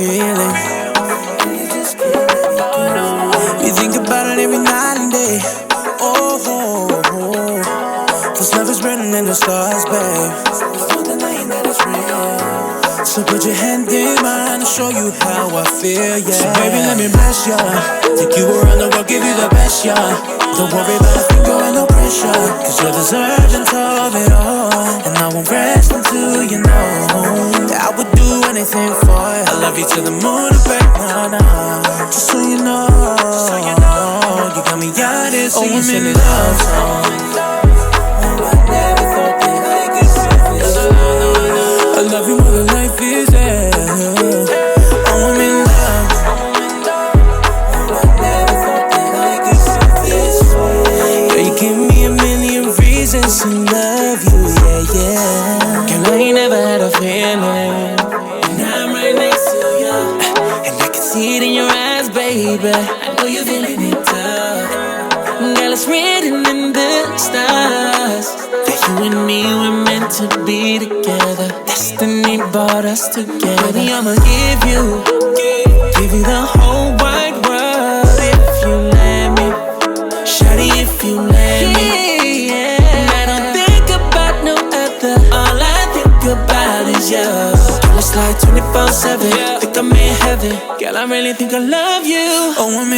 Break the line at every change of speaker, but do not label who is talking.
feeling. We think about it every night and day. Oh, this love is written in the stars, babe. There's no denying that it's real. So put your hand in mine to show you how I feel, yeah. So baby, let me bless ya. Take you around the world, give you the best, yeah. Don't worry about a thing, going no pressure. Cause you're deserving of it all. And I won't rest until you know that I would do anything for you. I love you to the moon and back, nah, nah. Just so you know, you got me out here singing love songs. I love you more than life is hell. Oh, I'm in love. I never thought that I could feel this way. Girl, you give me a million reasons to love you, yeah, yeah. Girl, I ain't never had a feeling. And I'm right next to you. And I can see it in your eyes, baby. I know you're feeling it too. Girl, it's written in the stars that you and me were meant to be together. Destiny brought us together. Baby, I'ma give you the whole wide world if you let me. Shawty, if you let me. And I don't think about no other. All I think about is you. Girl, it's like 24/7. Think I'm in heaven. Girl, I really think I love you. Oh, I'm